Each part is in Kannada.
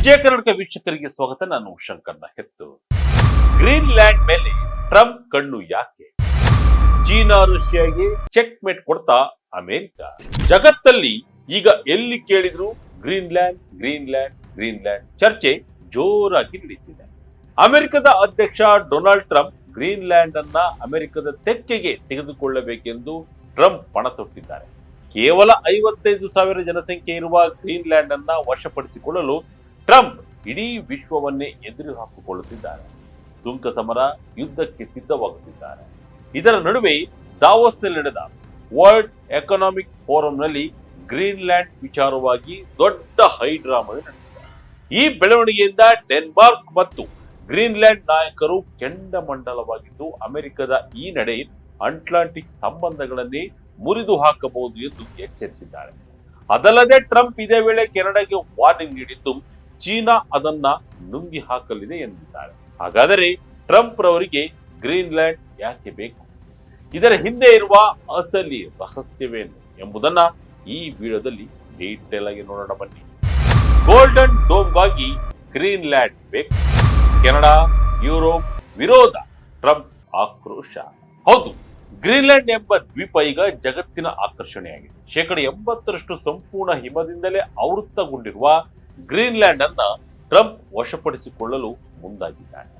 ವಿಜಯ ಕರ್ನಾಟಕ ವೀಕ್ಷಕರಿಗೆ ಸ್ವಾಗತ. ನಾನು ಶಂಕರ್ನ ಹೆತ್ತು. ಗ್ರೀನ್ಲ್ಯಾಂಡ್ ಮೇಲೆ ಟ್ರಂಪ್ ಕಣ್ಣು ಯಾಕೆ? ಚೀನಾ ರಷ್ಯಾಗೆ ಚೆಕ್ ಮೇಟ್ ಕೊಡ್ತಾ ಅಮೆರಿಕ. ಜಗತ್ತಲ್ಲಿ ಈಗ ಎಲ್ಲಿ ಕೇಳಿದ್ರು ಗ್ರೀನ್ಲ್ಯಾಂಡ್ ಗ್ರೀನ್ಲ್ಯಾಂಡ್ ಗ್ರೀನ್ಲ್ಯಾಂಡ್ ಚರ್ಚೆ ಜೋರಾಗಿ ನಡೀತಿದೆ. ಅಮೆರಿಕದ ಅಧ್ಯಕ್ಷ ಡೊನಾಲ್ಡ್ ಟ್ರಂಪ್ ಗ್ರೀನ್ಲ್ಯಾಂಡ್ ಅನ್ನ ಅಮೆರಿಕದ ತೆಕ್ಕೆಗೆ ತೆಗೆದುಕೊಳ್ಳಬೇಕೆಂದು ಟ್ರಂಪ್ ಪಣ ತೊಟ್ಟಿದ್ದಾರೆ. ಕೇವಲ 55,000 ಜನಸಂಖ್ಯೆ ಇರುವ ಗ್ರೀನ್ಲ್ಯಾಂಡ್ ಅನ್ನ ವಶಪಡಿಸಿಕೊಳ್ಳಲು ಟ್ರಂಪ್ ಇಡೀ ವಿಶ್ವವನ್ನೇ ಎದುರು ಹಾಕಿಕೊಳ್ಳುತ್ತಿದ್ದಾರೆ. ಸುಂಕ ಸಮರ, ಯುದ್ಧಕ್ಕೆ ಸಿದ್ಧವಾಗುತ್ತಿದ್ದಾರೆ. ಇದರ ನಡುವೆ ದಾವೋಸ್ನಲ್ಲಿ ನಡೆದ ವರ್ಲ್ಡ್ ಎಕನಾಮಿಕ್ ಫೋರಂನಲ್ಲಿ ಗ್ರೀನ್ಲ್ಯಾಂಡ್ ವಿಚಾರವಾಗಿ ದೊಡ್ಡ ಹೈಡ್ರಾಮಾ ನಡೆದಿದೆ. ಈ ಬೆಳವಣಿಗೆಯಿಂದ ಡೆನ್ಮಾರ್ಕ್ ಮತ್ತು ಗ್ರೀನ್ಲ್ಯಾಂಡ್ ನಾಯಕರು ಕೆಂಡಮಂಡಲವಾಗಿದ್ದು ಅಮೆರಿಕದ ಈ ನಡೆ ಅಟ್ಲಾಂಟಿಕ್ ಸಂಬಂಧಗಳನ್ನೇ ಮುರಿದು ಹಾಕಬಹುದು ಎಂದು ಎಚ್ಚರಿಸಿದ್ದಾರೆ. ಅದಲ್ಲದೆ ಟ್ರಂಪ್ ಇದೇ ವೇಳೆ ಕೆನಡಾಗೆ ವಾರ್ನಿಂಗ್ ನೀಡಿದ್ದು ಚೀನಾ ಅದನ್ನ ನುಂಗಿ ಹಾಕಲಿದೆ ಎಂದಿದ್ದಾರೆ. ಹಾಗಾದರೆ ಟ್ರಂಪ್ ರವರಿಗೆ ಗ್ರೀನ್ಲ್ಯಾಂಡ್ ಯಾಕೆ ಬೇಕು? ಇದರ ಹಿಂದೆ ಇರುವ ಅಸಲಿ ರಹಸ್ಯವೇನು ಎಂಬುದನ್ನ ಈ ವಿಡಿಯೋದಲ್ಲಿ ಡೀಟೇಲ್ ಆಗಿ ನೋಡೋಣ ಬನ್ನಿ. ಗೋಲ್ಡನ್ ಡೋಮ್ಗಾಗಿ ಗ್ರೀನ್ಲ್ಯಾಂಡ್ ಬೇಕು. ಕೆನಡಾ, ಯುರೋಪ್ ವಿರೋಧ, ಟ್ರಂಪ್ ಆಕ್ರೋಶ. ಹೌದು, ಗ್ರೀನ್ಲ್ಯಾಂಡ್ ಎಂಬ ದ್ವೀಪ ಈಗ ಜಗತ್ತಿನ ಆಕರ್ಷಣೆಯಾಗಿದೆ. 80% ಸಂಪೂರ್ಣ ಹಿಮದಿಂದಲೇ ಆವೃತಗೊಂಡಿರುವ ಗ್ರೀನ್ಲ್ಯಾಂಡ್ ಅನ್ನ ಟ್ರಂಪ್ ವಶಪಡಿಸಿಕೊಳ್ಳಲು ಮುಂದಾಗಿದ್ದಾರೆ.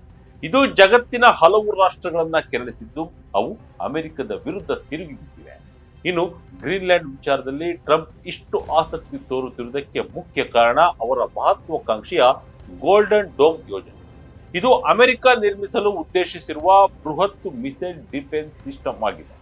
ಇದು ಜಗತ್ತಿನ ಹಲವು ರಾಷ್ಟ್ರಗಳನ್ನ ಕೆರಳಿಸಿದ್ದು ಅವು ಅಮೆರಿಕದ ವಿರುದ್ಧ ತಿರುಗಿ ಬಿದ್ದಿವೆ. ಇನ್ನು ಗ್ರೀನ್ಲ್ಯಾಂಡ್ ವಿಚಾರದಲ್ಲಿ ಟ್ರಂಪ್ ಇಷ್ಟು ಆಸಕ್ತಿ ತೋರುತ್ತಿರುವುದಕ್ಕೆ ಮುಖ್ಯ ಕಾರಣ ಅವರ ಮಹತ್ವಾಕಾಂಕ್ಷೆಯ ಗೋಲ್ಡನ್ ಡೋಮ್ ಯೋಜನೆ. ಇದು ಅಮೆರಿಕ ನಿರ್ಮಿಸಲು ಉದ್ದೇಶಿಸಿರುವ ಬೃಹತ್ ಮಿಸೈಲ್ ಡಿಫೆನ್ಸ್ ಸಿಸ್ಟಮ್ ಆಗಿದೆ.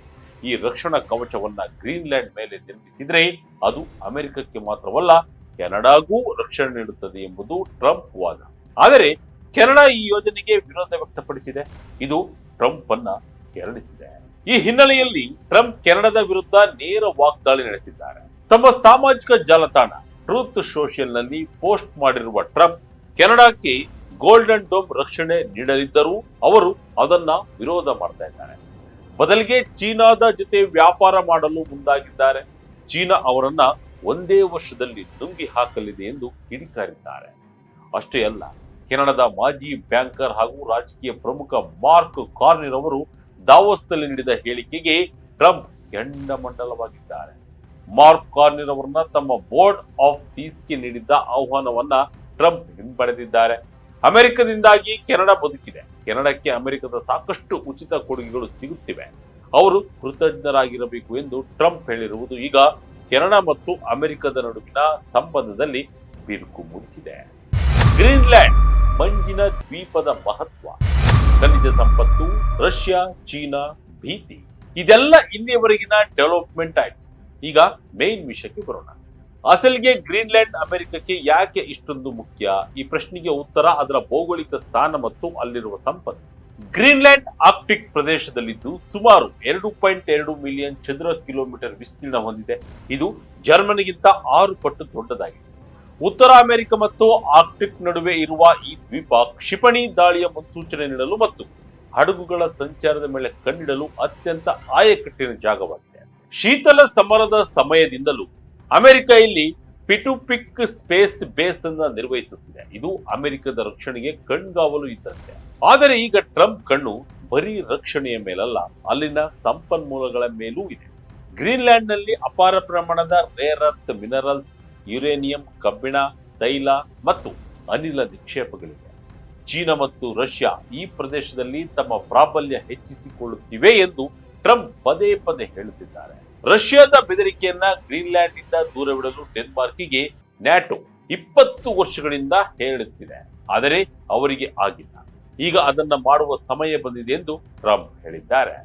ಈ ರಕ್ಷಣಾ ಕವಚವನ್ನ ಗ್ರೀನ್ಲ್ಯಾಂಡ್ ಮೇಲೆ ನಿರ್ಮಿಸಿದ್ರೆ ಅದು ಅಮೆರಿಕಕ್ಕೆ ಮಾತ್ರವಲ್ಲ, ಕೆನಡಾಗೂ ರಕ್ಷಣೆ ನೀಡುತ್ತದೆ ಎಂಬುದು ಟ್ರಂಪ್ ವಾದ. ಆದರೆ ಕೆನಡಾ ಈ ಯೋಜನೆಗೆ ವಿರೋಧ ವ್ಯಕ್ತಪಡಿಸಿದೆ. ಇದು ಟ್ರಂಪ್ ಅನ್ನ ಕೆರಳಿಸಿದೆ. ಈ ಹಿನ್ನೆಲೆಯಲ್ಲಿ ಟ್ರಂಪ್ ಕೆನಡಾದ ವಿರುದ್ಧ ನೇರ ವಾಗ್ದಾಳಿ ನಡೆಸಿದ್ದಾರೆ. ತಮ್ಮ ಸಾಮಾಜಿಕ ಜಾಲತಾಣ ಟ್ರೂತ್ ಸೋಷಿಯಲ್ ನಲ್ಲಿ ಪೋಸ್ಟ್ ಮಾಡಿರುವ ಟ್ರಂಪ್ ಕೆನಡಾಕ್ಕೆ ಗೋಲ್ಡನ್ ಡೋಮ್ ರಕ್ಷಣೆ ನೀಡಲಿದ್ದರೂ ಅವರು ಅದನ್ನ ವಿರೋಧ ಮಾಡ್ತಾ ಇದ್ದಾರೆ. ಬದಲಿಗೆ ಚೀನಾದ ಜೊತೆ ವ್ಯಾಪಾರ ಮಾಡಲು ಮುಂದಾಗಿದ್ದಾರೆ. ಚೀನಾ ಅವರನ್ನ ಒಂದೇ ವರ್ಷದಲ್ಲಿ ನುಂಗಿ ಹಾಕಲಿದೆ ಎಂದು ಕಿಡಿಕಾರಿದ್ದಾರೆ. ಅಷ್ಟೇ ಅಲ್ಲ, ಕೆನಡಾದ ಮಾಜಿ ಬ್ಯಾಂಕರ್ ಹಾಗೂ ರಾಜಕೀಯ ಪ್ರಮುಖ ಮಾರ್ಕ್ ಕಾರ್ನಿರ್ ಅವರು ದಾವೋಸ್ನಲ್ಲಿ ನೀಡಿದ ಹೇಳಿಕೆಗೆ ಟ್ರಂಪ್ ಕೆಂಡಮಂಡಲವಾಗಿದ್ದಾರೆ. ಮಾರ್ಕ್ ಕಾರ್ನಿರ್ ಅವರನ್ನ ತಮ್ಮ ಬೋರ್ಡ್ ಆಫ್ ಪೀಸ್ಗೆ ನೀಡಿದ್ದ ಆಹ್ವಾನವನ್ನ ಟ್ರಂಪ್ ಹಿಂಪಡೆದಿದ್ದಾರೆ. ಅಮೆರಿಕದಿಂದಾಗಿ ಕೆನಡಾ ಬದುಕಿದೆ. ಕೆನಡಾಕ್ಕೆ ಅಮೆರಿಕದ ಸಾಕಷ್ಟು ಉಚಿತ ಕೊಡುಗೆಗಳು ಸಿಗುತ್ತಿವೆ. ಅವರು ಕೃತಜ್ಞರಾಗಿರಬೇಕು ಎಂದು ಟ್ರಂಪ್ ಹೇಳಿರುವುದು ಈಗ ಕೆನಡಾ ಮತ್ತು ಅಮೆರಿಕದ ನಡುವಿನ ಸಂಬಂಧದಲ್ಲಿ ಬಿರುಕು ಮೂಡಿಸಿದೆ. ಗ್ರೀನ್ಲ್ಯಾಂಡ್ ಮಂಜಿನ ದ್ವೀಪದ ಮಹತ್ವ, ಖನಿಜ ಸಂಪತ್ತು, ರಷ್ಯಾ ಚೀನಾ ಭೀತಿ, ಇದೆಲ್ಲ ಇಲ್ಲಿಯವರೆಗಿನ ಡೆವಲಪ್ಮೆಂಟ್ ಆಯ್ತು. ಈಗ ಮೇನ್ ವಿಷಯಕ್ಕೆ ಬರೋಣ. ಅಸಲಿಗೆ ಗ್ರೀನ್ಲ್ಯಾಂಡ್ ಅಮೆರಿಕಕ್ಕೆ ಯಾಕೆ ಇಷ್ಟೊಂದು ಮುಖ್ಯ? ಈ ಪ್ರಶ್ನೆಗೆ ಉತ್ತರ ಅದರ ಭೌಗೋಳಿಕ ಸ್ಥಾನ ಮತ್ತು ಅಲ್ಲಿರುವ ಸಂಪತ್ತು. ಗ್ರೀನ್ಲ್ಯಾಂಡ್ ಆರ್ಕ್ಟಿಕ್ ಪ್ರದೇಶದಲ್ಲಿದ್ದು ಸುಮಾರು 2.2 ಮಿಲಿಯನ್ ಚದರ ಕಿಲೋಮೀಟರ್ ವಿಸ್ತೀರ್ಣ ಹೊಂದಿದೆ. ಇದು ಜರ್ಮನಿಗಿಂತ 6 ಪಟ್ಟು ದೊಡ್ಡದಾಗಿದೆ. ಉತ್ತರ ಅಮೆರಿಕ ಮತ್ತು ಆರ್ಕ್ಟಿಕ್ ನಡುವೆ ಇರುವ ಈ ದ್ವೀಪ ಕ್ಷಿಪಣಿ ದಾಳಿಯ ಮುನ್ಸೂಚನೆ ನೀಡಲು ಮತ್ತು ಹಡಗುಗಳ ಸಂಚಾರದ ಮೇಲೆ ಕಣ್ಣಿಡಲು ಅತ್ಯಂತ ಆಯಕಟ್ಟಿನ ಜಾಗವಾಗಿದೆ. ಶೀತಲ ಸಮರದ ಸಮಯದಿಂದಲೂ ಅಮೆರಿಕ ಇಲ್ಲಿ ಪಿಟುಪಿಕ್ ಸ್ಪೇಸ್ ಬೇಸ್ ಅನ್ನ ನಿರ್ವಹಿಸುತ್ತಿದೆ. ಇದು ಅಮೆರಿಕದ ರಕ್ಷಣೆಗೆ ಕಣ್ಗಾವಲು ಇದ್ದಂತೆ. ಆದರೆ ಈಗ ಟ್ರಂಪ್ ಕಣ್ಣು ಬರೀ ರಕ್ಷಣೆಯ ಮೇಲಲ್ಲ, ಅಲ್ಲಿನ ಸಂಪನ್ಮೂಲಗಳ ಮೇಲೂ ಇದೆ. ಗ್ರೀನ್ಲ್ಯಾಂಡ್ ನಲ್ಲಿ ಅಪಾರ ಪ್ರಮಾಣದ ರೇರ್ ಅರ್ತ್ ಮಿನರಲ್ಸ್, ಯುರೇನಿಯಂ, ಕಬ್ಬಿಣ, ತೈಲ ಮತ್ತು ಅನಿಲ ನಿಕ್ಷೇಪಗಳಿವೆ. ಚೀನಾ ಮತ್ತು ರಷ್ಯಾ ಈ ಪ್ರದೇಶದಲ್ಲಿ ತಮ್ಮ ಪ್ರಾಬಲ್ಯ ಹೆಚ್ಚಿಸಿಕೊಳ್ಳುತ್ತಿವೆ ಎಂದು ಟ್ರಂಪ್ ಪದೇ ಪದೇ ಹೇಳುತ್ತಿದ್ದಾರೆ. ರಷ್ಯಾದ ಬೆದರಿಕೆಯನ್ನ ಗ್ರೀನ್ಲ್ಯಾಂಡ್ ನಿಂದ ದೂರವಿಡಲು ಡೆನ್ಮಾರ್ಕಿಗೆ ನ್ಯಾಟೋ 20 ವರ್ಷಗಳಿಂದ ಹೇಳುತ್ತಿದೆ. ಆದರೆ ಅವರಿಗೆ ಆಗಿಲ್ಲ. ಈಗ ಅದನ್ನ ಮಾಡುವ ಸಮಯ ಬಂದಿದೆ ಎಂದು ಟ್ರಂಪ್ ಹೇಳಿದ್ದಾರೆ.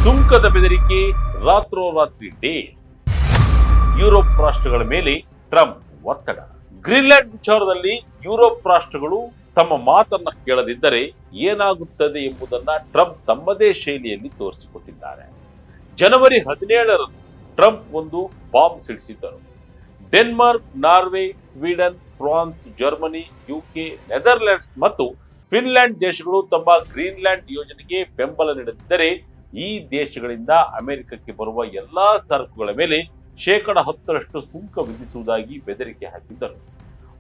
ಸುಂಕದ ಬೆದರಿಕೆ ರಾತ್ರೋರಾತ್ರಿ ಡೇಲ್. ಯುರೋಪ್ ರಾಷ್ಟ್ರಗಳ ಮೇಲೆ ಟ್ರಂಪ್ ಒತ್ತಡ. ಗ್ರೀನ್ಲ್ಯಾಂಡ್ ವಿಚಾರದಲ್ಲಿ ಯುರೋಪ್ ರಾಷ್ಟ್ರಗಳು ತಮ್ಮ ಮಾತನ್ನ ಕೇಳದಿದ್ದರೆ ಏನಾಗುತ್ತದೆ ಎಂಬುದನ್ನ ಟ್ರಂಪ್ ತಮ್ಮದೇ ಶೈಲಿಯಲ್ಲಿ ತೋರಿಸಿಕೊಟ್ಟಿದ್ದಾರೆ. ಜನವರಿ 17ರಂದು ಟ್ರಂಪ್ ಒಂದು ಬಾಂಬ್ ಸಿಡಿಸಿದ್ದರು. Denmark, Norway, Sweden, France, Germany, UK, Netherlands ಮತ್ತು ಫಿನ್ಲ್ಯಾಂಡ್ ದೇಶಗಳು ತಮ್ಮ ಗ್ರೀನ್ಲ್ಯಾಂಡ್ ಯೋಜನೆಗೆ ಬೆಂಬಲ ನೀಡದಿದ್ದರೆ ಈ ದೇಶಗಳಿಂದ ಅಮೆರಿಕಕ್ಕೆ ಬರುವ ಎಲ್ಲಾ ಸರಕುಗಳ ಮೇಲೆ 10% ಸುಂಕ ವಿಧಿಸುವುದಾಗಿ ಬೆದರಿಕೆ ಹಾಕಿದ್ದರು.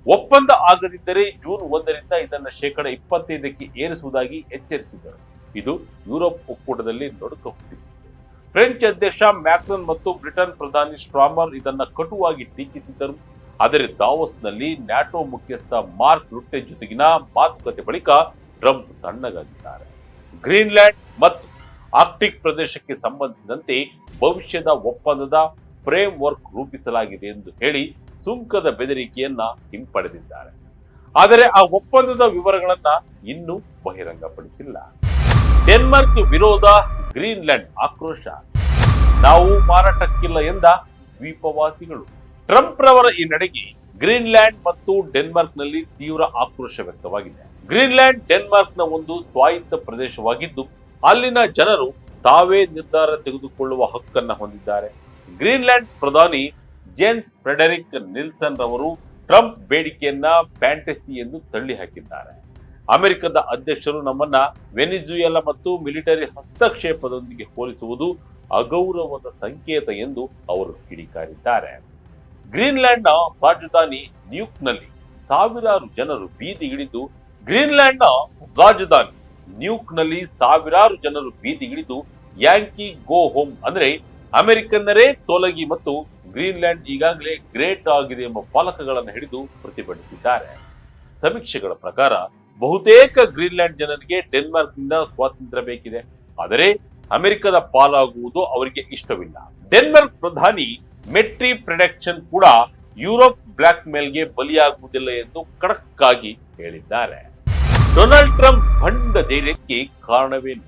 ಒಪ್ಪಂದ ಆಗದಿದ್ದರೆ ಜೂನ್ 1ರಿಂದ ಇದನ್ನು ಶೇಕಡ 25ಕ್ಕೆ ಏರಿಸುವುದಾಗಿ ಎಚ್ಚರಿಸಿದರು. ಇದು ಯುರೋಪ್ ಒಕ್ಕೂಟದಲ್ಲಿ ನಡುಕ ಹುಟ್ಟಿಸಿತು. ಫ್ರೆಂಚ್ ಅಧ್ಯಕ್ಷ ಮ್ಯಾಕ್ರನ್ ಮತ್ತು ಬ್ರಿಟನ್ ಪ್ರಧಾನಿ ಸ್ಟ್ರಾಮರ್ ಇದನ್ನ ಕಟುವಾಗಿ ಟೀಕಿಸಿದ್ದರು. ಆದರೆ ದಾವೋಸ್ನಲ್ಲಿ ನ್ಯಾಟೋ ಮುಖ್ಯಸ್ಥ ಮಾರ್ಕ್ ರುಟ್ಟೆ ಜೊತೆಗಿನ ಮಾತುಕತೆ ಬಳಿಕ ಟ್ರಂಪ್ ತಣ್ಣಗಾಗಿದ್ದಾರೆ. ಗ್ರೀನ್ಲ್ಯಾಂಡ್ ಮತ್ತು ಆರ್ಕ್ಟಿಕ್ ಪ್ರದೇಶಕ್ಕೆ ಸಂಬಂಧಿಸಿದಂತೆ ಭವಿಷ್ಯದ ಒಪ್ಪಂದದ ಫ್ರೇಮ್ ವರ್ಕ್ ರೂಪಿಸಲಾಗಿದೆ ಎಂದು ಹೇಳಿ ಸುಂಕದ ಬೆದರಿಕೆಯನ್ನ ಹಿಂಪಡೆದಿದ್ದಾರೆ. ಆದರೆ ಆ ಒಪ್ಪಂದದ ವಿವರಗಳನ್ನ ಇನ್ನೂ ಬಹಿರಂಗಪಡಿಸಿಲ್ಲ. ಡೆನ್ಮಾರ್ಕ್ ವಿರೋಧ, ಗ್ರೀನ್ಲ್ಯಾಂಡ್ ಆಕ್ರೋಶ. ನಾವು ಮಾರಾಟಕ್ಕಿಲ್ಲ ಎಂದ ದ್ವೀಪವಾಸಿಗಳು. ಟ್ರಂಪ್ ರವರ ಈ ನಡೆಗೆ ಗ್ರೀನ್ಲ್ಯಾಂಡ್ ಮತ್ತು ಡೆನ್ಮಾರ್ಕ್ನಲ್ಲಿ ತೀವ್ರ ಆಕ್ರೋಶ ವ್ಯಕ್ತವಾಗಿದೆ. ಗ್ರೀನ್ಲ್ಯಾಂಡ್ ಡೆನ್ಮಾರ್ಕ್ನ ಒಂದು ಸ್ವಾಯತ್ತ ಪ್ರದೇಶವಾಗಿದ್ದು ಅಲ್ಲಿನ ಜನರು ತಾವೇ ನಿರ್ಧಾರ ತೆಗೆದುಕೊಳ್ಳುವ ಹಕ್ಕನ್ನ ಹೊಂದಿದ್ದಾರೆ. ಗ್ರೀನ್ಲ್ಯಾಂಡ್ ಪ್ರಧಾನಿ ಜೆನ್ಸ್ ಫ್ರೆಡೆರಿಕ್ ನಿಲ್ಸನ್ ರವರು ಟ್ರಂಪ್ ಬೇಡಿಕೆಯನ್ನ ಫ್ಯಾಂಟಸಿ ಎಂದು ತಳ್ಳಿ ಹಾಕಿದ್ದಾರೆ. ಅಮೆರಿಕದ ಅಧ್ಯಕ್ಷರು ನಮ್ಮನ್ನ ವೆನಿಜುಯೆಲಾ ಮತ್ತು ಮಿಲಿಟರಿ ಹಸ್ತಕ್ಷೇಪದೊಂದಿಗೆ ಹೋಲಿಸುವುದು ಅಗೌರವದ ಸಂಕೇತ ಎಂದು ಅವರು ಕಿಡಿಕಾರಿದ್ದಾರೆ. ಗ್ರೀನ್ಲ್ಯಾಂಡ್ನ ರಾಜಧಾನಿ ನ್ಯೂಕ್ನಲ್ಲಿ ಸಾವಿರಾರು ಜನರು ಬೀದಿಗಿಳಿದು ಯಾಂಕಿ ಗೋ ಹೋಮ್ ಅಂದ್ರೆ ಅಮೆರಿಕನ್ನರೇ ತೊಲಗಿ ಮತ್ತು ಗ್ರೀನ್ಲ್ಯಾಂಡ್ ಈಗಾಗಲೇ ಗ್ರೇಟ್ ಆಗಿದೆ ಎಂಬ ಫಲಕಗಳನ್ನು ಹಿಡಿದು ಪ್ರತಿಭಟಿಸಿದ್ದಾರೆ. ಸಮೀಕ್ಷೆಗಳ ಪ್ರಕಾರ ಬಹುತೇಕ ಗ್ರೀನ್ಲ್ಯಾಂಡ್ ಜನರಿಗೆ ಡೆನ್ಮಾರ್ಕ್ನಿಂದ ಸ್ವಾತಂತ್ರ್ಯ ಬೇಕಿದೆ, ಆದರೆ ಅಮೆರಿಕದ ಪಾಲಾಗುವುದು ಅವರಿಗೆ ಇಷ್ಟವಿಲ್ಲ. ಡೆನ್ಮಾರ್ಕ್ ಪ್ರಧಾನಿ ಮೆಟ್ರಿ ಪ್ರೆಡಕ್ಷನ್ ಕೂಡ ಯುರೋಪ್ ಬ್ಲಾಕ್ ಮೇಲ್ಗೆ ಬಲಿಯಾಗುವುದಿಲ್ಲ ಎಂದು ಖಡಕ್ ಆಗಿ ಹೇಳಿದ್ದಾರೆ. ಡೊನಾಲ್ಡ್ ಟ್ರಂಪ್ ಭಂಡ ಧೈರ್ಯಕ್ಕೆ ಕಾರಣವೇನು?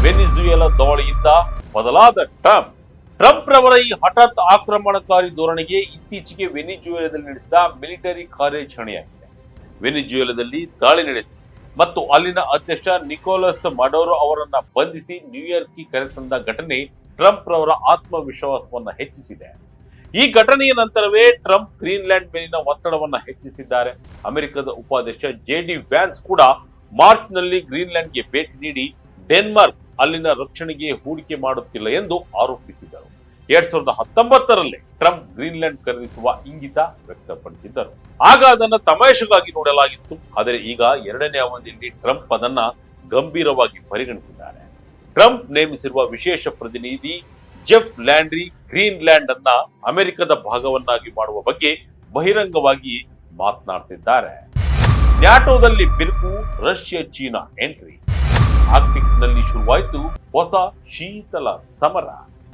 ವೆನಿಜುಯೆಲಾ ದಾಳಿಯಿಂದ ಬದಲಾದ ಟ್ರಂಪ್ ರವರ ಈ ಹಠಾತ್ ಆಕ್ರಮಣಕಾರಿ ಧೋರಣೆಗೆ ಇತ್ತೀಚೆಗೆ ವೆನಿಜುಯೆಲಾದಲ್ಲಿ ನಡೆಸಿದ ಮಿಲಿಟರಿ ಕಾರ್ಯಾಚರಣೆಯಾಗಿದೆ. ವೆನಿಜುಯೆಲಾದಲ್ಲಿ ದಾಳಿ ನಡೆಸಿ ಮತ್ತು ಅಲ್ಲಿನ ಅಧ್ಯಕ್ಷ ನಿಕೋಲಸ್ ಮಡೋರೋ ಅವರನ್ನ ಬಂಧಿಸಿ ನ್ಯೂಯಾರ್ಕ್ಗೆ ಕರೆತಂದ ಘಟನೆ ಟ್ರಂಪ್ ರವರ ಆತ್ಮವಿಶ್ವಾಸವನ್ನ ಹೆಚ್ಚಿಸಿದೆ. ಈ ಘಟನೆಯ ನಂತರವೇ ಟ್ರಂಪ್ ಗ್ರೀನ್ಲ್ಯಾಂಡ್ ಮೇಲಿನ ಒತ್ತಡವನ್ನ ಹೆಚ್ಚಿಸಿದ್ದಾರೆ. ಅಮೆರಿಕದ ಉಪಾಧ್ಯಕ್ಷ ಜೆಡಿ ವ್ಯಾನ್ಸ್ ಕೂಡ ಮಾರ್ಚ್ ನಲ್ಲಿ ಗ್ರೀನ್ಲ್ಯಾಂಡ್ಗೆ ಭೇಟಿ ನೀಡಿ ಡೆನ್ಮಾರ್ಕ್ ಅಲ್ಲಿನ ರಕ್ಷಣೆಗೆ ಹೂಡಿಕೆ ಮಾಡುತ್ತಿಲ್ಲ ಎಂದು ಆರೋಪಿಸಿದರು. 2019ರಲ್ಲಿ ಟ್ರಂಪ್ ಗ್ರೀನ್ಲ್ಯಾಂಡ್ ಖರೀದಿಸುವ ಇಂಗಿತ ವ್ಯಕ್ತಪಡಿಸಿದ್ದರು. ಆಗ ಅದನ್ನ ತಮಾಷೆಗಾಗಿ ನೋಡಲಾಗಿತ್ತು. ಆದರೆ ಈಗ ಎರಡನೇ ಅವಧಿಯಲ್ಲಿ ಟ್ರಂಪ್ ಅದನ್ನ ಗಂಭೀರವಾಗಿ ಪರಿಗಣಿಸಿದ್ದಾರೆ. ಟ್ರಂಪ್ ನೇಮಿಸಿರುವ ವಿಶೇಷ ಪ್ರತಿನಿಧಿ ಜೆಫ್ ಲ್ಯಾಂಡ್ರಿ ಗ್ರೀನ್ಲ್ಯಾಂಡ್ ಅನ್ನ ಅಮೆರಿಕದ ಭಾಗವನ್ನಾಗಿ ಮಾಡುವ ಬಗ್ಗೆ ಬಹಿರಂಗವಾಗಿ ಮಾತನಾಡ್ತಿದ್ದಾರೆ. ನ್ಯಾಟೋದಲ್ಲಿ ಬಿರುಕು, ರಷ್ಯಾ ಚೀನಾ ಎಂಟ್ರಿ. ಆರ್ಕ್ಟಿಕ್ ನಲ್ಲಿ ಶುರುವಾಯಿತು ಹೊಸ ಶೀತಲ ಸಮರ.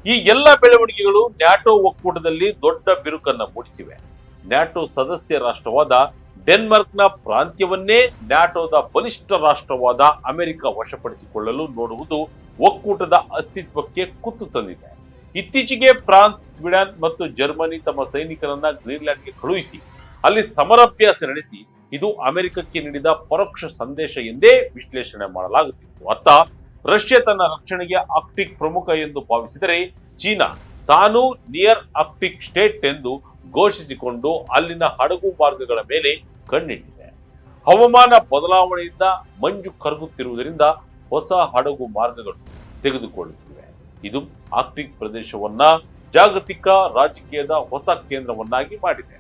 ಈ ಎಲ್ಲ ಬೆಳವಣಿಗೆಗಳು ನ್ಯಾಟೋ ಒಕ್ಕೂಟದಲ್ಲಿ ದೊಡ್ಡ ಬಿರುಕನ್ನ ಮೂಡಿಸಿವೆ. ನ್ಯಾಟೋ ಸದಸ್ಯ ರಾಷ್ಟ್ರವಾದ ಡೆನ್ಮಾರ್ಕ್ನ ಪ್ರಾಂತ್ಯವನ್ನೇ ನ್ಯಾಟೋದ ಬಲಿಷ್ಠ ರಾಷ್ಟ್ರವಾದ ಅಮೆರಿಕ ವಶಪಡಿಸಿಕೊಳ್ಳಲು ನೋಡುವುದು ಒಕ್ಕೂಟದ ಅಸ್ತಿತ್ವಕ್ಕೆ ಕುತ್ತು ತಂದಿದೆ. ಇತ್ತೀಚೆಗೆ ಫ್ರಾನ್ಸ್, ಸ್ವೀಡನ್ ಮತ್ತು ಜರ್ಮನಿ ತಮ್ಮ ಸೈನಿಕರನ್ನ ಗ್ರೀನ್ಲ್ಯಾಂಡ್ಗೆ ಕಳುಹಿಸಿ ಅಲ್ಲಿ ಸಮರಾಭ್ಯಾಸ ನಡೆಸಿ ಇದು ಅಮೆರಿಕಕ್ಕೆ ನೀಡಿದ ಪರೋಕ್ಷ ಸಂದೇಶ ಎಂದೇ ವಿಶ್ಲೇಷಣೆ ಮಾಡಲಾಗುತ್ತಿತ್ತು. ಅತ್ತ ರಷ್ಯಾ ತನ್ನ ರಕ್ಷಣೆಗೆ ಆರ್ಕ್ಟಿಕ್ ಪ್ರಮುಖ ಎಂದು ಭಾವಿಸಿದರೆ ಚೀನಾ ತಾನು ನಿಯರ್ ಆರ್ಕ್ಟಿಕ್ ಸ್ಟೇಟ್ ಎಂದು ಘೋಷಿಸಿಕೊಂಡು ಅಲ್ಲಿನ ಹಡಗು ಮಾರ್ಗಗಳ ಮೇಲೆ ಕಣ್ಣಿಟ್ಟಿದೆ. ಹವಾಮಾನ ಬದಲಾವಣೆಯಿಂದ ಮಂಜು ಕರಗುತ್ತಿರುವುದರಿಂದ ಹೊಸ ಹಡಗು ಮಾರ್ಗಗಳು ತೆಗೆದುಕೊಳ್ಳುತ್ತಿವೆ. ಇದು ಆರ್ಕ್ಟಿಕ್ ಪ್ರದೇಶವನ್ನ ಜಾಗತಿಕ ರಾಜಕೀಯದ ಹೊಸ ಕೇಂದ್ರವನ್ನಾಗಿ ಮಾಡಿದೆ.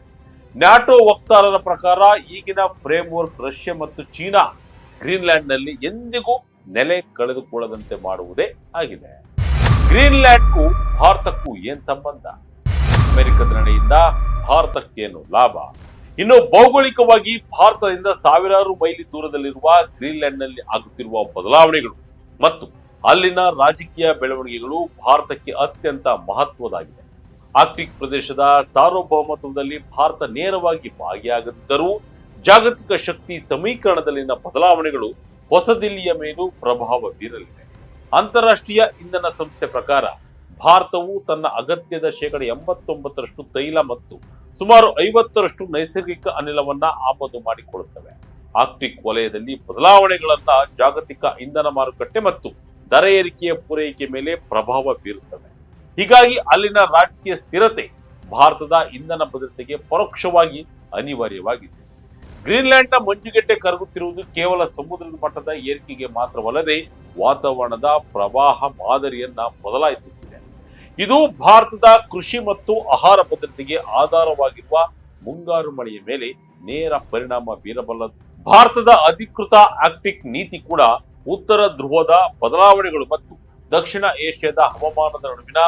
ನ್ಯಾಟೋ ವಕ್ತಾರರ ಪ್ರಕಾರ ಈಗಿನ ಫ್ರೇಮ್ ವರ್ಕ್ ರಷ್ಯಾ ಮತ್ತು ಚೀನಾ ಗ್ರೀನ್ಲ್ಯಾಂಡ್ನಲ್ಲಿ ಎಂದಿಗೂ ನೆಲೆ ಕಳೆದುಕೊಳ್ಳದಂತೆ ಮಾಡುವುದೇ ಆಗಿದೆ. ಗ್ರೀನ್ಲ್ಯಾಂಡ್ಗೂ ಭಾರತಕ್ಕೂ ಏನ್ ಸಂಬಂಧ? ಅಮೆರಿಕದ ನಡೆಯಿಂದ ಭಾರತಕ್ಕೇನು ಲಾಭ? ಇನ್ನು ಭೌಗೋಳಿಕವಾಗಿ ಭಾರತದಿಂದ ಸಾವಿರಾರು ಮೈಲಿ ದೂರದಲ್ಲಿರುವ ಗ್ರೀನ್ಲ್ಯಾಂಡ್ನಲ್ಲಿ ಆಗುತ್ತಿರುವ ಬದಲಾವಣೆಗಳು ಮತ್ತು ಅಲ್ಲಿನ ರಾಜಕೀಯ ಬೆಳವಣಿಗೆಗಳು ಭಾರತಕ್ಕೆ ಅತ್ಯಂತ ಮಹತ್ವದಾಗಿದೆ. ಆರ್ಕ್ಟಿಕ್ ಪ್ರದೇಶದ ಸಾರ್ವಭೌಮತ್ವದಲ್ಲಿ ಭಾರತ ನೇರವಾಗಿ ಭಾಗಿಯಾಗದಿದ್ದರೂ ಜಾಗತಿಕ ಶಕ್ತಿ ಸಮೀಕರಣದಲ್ಲಿನ ಬದಲಾವಣೆಗಳು ಹೊಸ ದಿಲ್ಲಿಯ ಮೇಲೂ ಪ್ರಭಾವ ಬೀರಲಿದೆ. ಅಂತಾರಾಷ್ಟ್ರೀಯ ಇಂಧನ ಸಂಸ್ಥೆ ಪ್ರಕಾರ ಭಾರತವು ತನ್ನ ಅಗತ್ಯದ ಶೇಕಡ 89ರಷ್ಟು ತೈಲ ಮತ್ತು ಸುಮಾರು 50ರಷ್ಟು ನೈಸರ್ಗಿಕ ಅನಿಲವನ್ನ ಆಮದು ಮಾಡಿಕೊಳ್ಳುತ್ತವೆ. ಆರ್ಕ್ಟಿಕ್ ವಲಯದಲ್ಲಿ ಬದಲಾವಣೆಗಳನ್ನ ಜಾಗತಿಕ ಇಂಧನ ಮಾರುಕಟ್ಟೆ ಮತ್ತು ದರ ಏರಿಕೆಯ ಪೂರೈಕೆ ಮೇಲೆ ಪ್ರಭಾವ ಬೀರುತ್ತವೆ. ಹೀಗಾಗಿ ಅಲ್ಲಿನ ರಾಜಕೀಯ ಸ್ಥಿರತೆ ಭಾರತದ ಇಂಧನ ಭದ್ರತೆಗೆ ಪರೋಕ್ಷವಾಗಿ ಅನಿವಾರ್ಯವಾಗಿದೆ. ಗ್ರೀನ್ಲ್ಯಾಂಡ್ನ ಮಂಜುಗೆಡ್ಡೆ ಕರಗುತ್ತಿರುವುದು ಕೇವಲ ಸಮುದ್ರದ ಮಟ್ಟದ ಏರಿಕೆಗೆ ಮಾತ್ರವಲ್ಲದೆ ವಾತಾವರಣದ ಪ್ರವಾಹ ಮಾದರಿಯನ್ನ ಬದಲಾಯಿಸುತ್ತಿದೆ. ಇದು ಭಾರತದ ಕೃಷಿ ಮತ್ತು ಆಹಾರ ಭದ್ರತೆಗೆ ಆಧಾರವಾಗಿರುವ ಮುಂಗಾರು ಮಳೆಯ ಮೇಲೆ ನೇರ ಪರಿಣಾಮ ಬೀರಬಲ್ಲದು. ಭಾರತದ ಅಧಿಕೃತ ಆರ್ಕ್ಟಿಕ್ ನೀತಿ ಕೂಡ ಉತ್ತರ ಧ್ರುವದ ಬದಲಾವಣೆಗಳು ಮತ್ತು ದಕ್ಷಿಣ ಏಷ್ಯಾದ ಹವಾಮಾನದ ನಡುವಿನ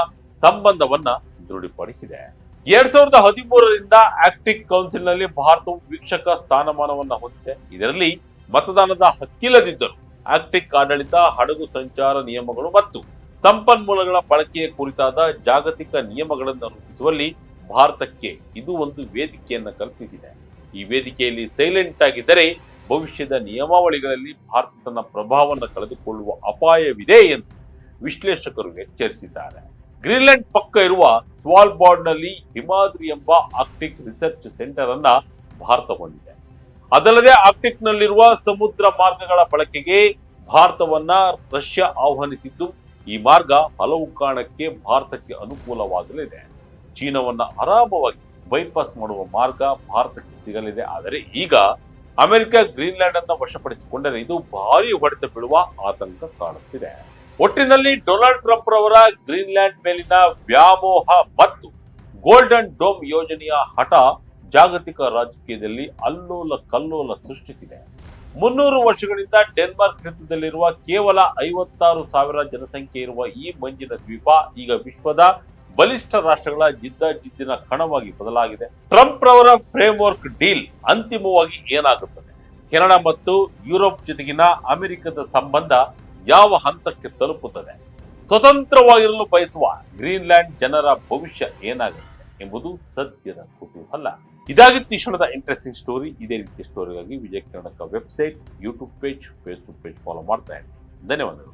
ಸಂಬಂಧವನ್ನ ದೃಢಪಡಿಸಿದೆ. 2013ರಿಂದ ಆರ್ಕ್ಟಿಕ್ ಕೌನ್ಸಿಲ್ ನಲ್ಲಿ ಭಾರತವು ವೀಕ್ಷಕ ಸ್ಥಾನಮಾನವನ್ನ ಹೊಂದಿದೆ. ಇದರಲ್ಲಿ ಮತದಾನದ ಹಕ್ಕಿಲ್ಲದಿದ್ದರೂ ಆರ್ಕ್ಟಿಕ್ ಆಡಳಿತ, ಹಡಗು ಸಂಚಾರ ನಿಯಮಗಳು ಮತ್ತು ಸಂಪನ್ಮೂಲಗಳ ಬಳಕೆಯ ಕುರಿತಾದ ಜಾಗತಿಕ ನಿಯಮಗಳನ್ನು ರೂಪಿಸುವಲ್ಲಿ ಭಾರತಕ್ಕೆ ಇದು ಒಂದು ವೇದಿಕೆಯನ್ನು ಕಲ್ಪಿಸಿದೆ. ಈ ವೇದಿಕೆಯಲ್ಲಿ ಸೈಲೆಂಟ್ ಆಗಿದ್ದರೆ ಭವಿಷ್ಯದ ನಿಯಮಾವಳಿಗಳಲ್ಲಿ ಭಾರತ ತನ್ನ ಪ್ರಭಾವವನ್ನು ಕಳೆದುಕೊಳ್ಳುವ ಅಪಾಯವಿದೆ ಎಂದು ವಿಶ್ಲೇಷಕರು ಎಚ್ಚರಿಸಿದ್ದಾರೆ. ಗ್ರೀನ್ಲ್ಯಾಂಡ್ ಪಕ್ಕ ಇರುವ ಸ್ವಾಲ್ಬಾರ್ಡ್ ನಲ್ಲಿ ಹಿಮಾದ್ರಿ ಎಂಬ ಆರ್ಕ್ಟಿಕ್ ರಿಸರ್ಚ್ ಸೆಂಟರ್ ಅನ್ನ ಭಾರತ ಹೊಂದಿದೆ. ಅದಲ್ಲದೆ ಆರ್ಕ್ಟಿಕ್ ನಲ್ಲಿರುವ ಸಮುದ್ರ ಮಾರ್ಗಗಳ ಬಳಕೆಗೆ ಭಾರತವನ್ನ ರಷ್ಯಾ ಆಹ್ವಾನಿಸಿದ್ದು, ಈ ಮಾರ್ಗ ಹಲವು ಕಾರಣಕ್ಕೆ ಭಾರತಕ್ಕೆ ಅನುಕೂಲವಾಗಲಿದೆ. ಚೀನಾವನ್ನ ಆರಾಮವಾಗಿ ಬೈಪಾಸ್ ಮಾಡುವ ಮಾರ್ಗ ಭಾರತಕ್ಕೆ ಸಿಗಲಿದೆ. ಆದರೆ ಈಗ ಅಮೆರಿಕ ಗ್ರೀನ್ಲ್ಯಾಂಡ್ ಅನ್ನ ವಶಪಡಿಸಿಕೊಂಡರೆ ಇದು ಭಾರಿ ಹೊಡೆತ ಬೀಳುವ ಆತಂಕ ಕಾಣುತ್ತಿದೆ. ಒಟ್ಟಿನಲ್ಲಿ ಡೊನಾಲ್ಡ್ ಟ್ರಂಪ್ ರವರ ಗ್ರೀನ್ಲ್ಯಾಂಡ್ ಮೇಲಿನ ವ್ಯಾಮೋಹ ಮತ್ತು ಗೋಲ್ಡನ್ ಡೋಮ್ ಯೋಜನೆಯ ಹಠ ಜಾಗತಿಕ ರಾಜಕೀಯದಲ್ಲಿ ಅಲ್ಲೋಲ ಕಲ್ಲೋಲ ಸೃಷ್ಟಿಸಿದೆ. 300 ವರ್ಷಗಳಿಂದ ಡೆನ್ಮಾರ್ಕ್ ಹಿಡಿತದಲ್ಲಿರುವ ಕೇವಲ 56,000 ಜನಸಂಖ್ಯೆ ಇರುವ ಈ ಮಂಜಿನ ದ್ವೀಪ ಈಗ ವಿಶ್ವದ ಬಲಿಷ್ಠ ರಾಷ್ಟ್ರಗಳ ಜಿದ್ದಿನ ಕಣವಾಗಿ ಬದಲಾಗಿದೆ. ಟ್ರಂಪ್ ರವರ ಫ್ರೇಮ್ವರ್ಕ್ ಡೀಲ್ ಅಂತಿಮವಾಗಿ ಏನಾಗುತ್ತದೆ? ಕೆನಡಾ ಮತ್ತು ಯುರೋಪ್ ಜೊತೆಗಿನ ಅಮೆರಿಕದ ಸಂಬಂಧ ಯಾವ ಹಂತಕ್ಕೆ ತಲುಪುತ್ತದೆ? ಸ್ವತಂತ್ರವಾಗಿರಲು ಬಯಸುವ ಗ್ರೀನ್ಲ್ಯಾಂಡ್ ಜನರ ಭವಿಷ್ಯ ಏನಾಗುತ್ತೆ ಎಂಬುದು ಸದ್ಯದ ಕುತೂಹಲ. ಇದಾಗಿತ್ತು ಈ ಕ್ಷಣದ ಇಂಟ್ರೆಸ್ಟಿಂಗ್ ಸ್ಟೋರಿ. ಇದೇ ರೀತಿಯ ಸ್ಟೋರಿಗಾಗಿ Vijaya Karnataka website, YouTube page, Facebook page follow ಮಾಡ್ತಾ ಇರಿ. ಧನ್ಯವಾದಗಳು.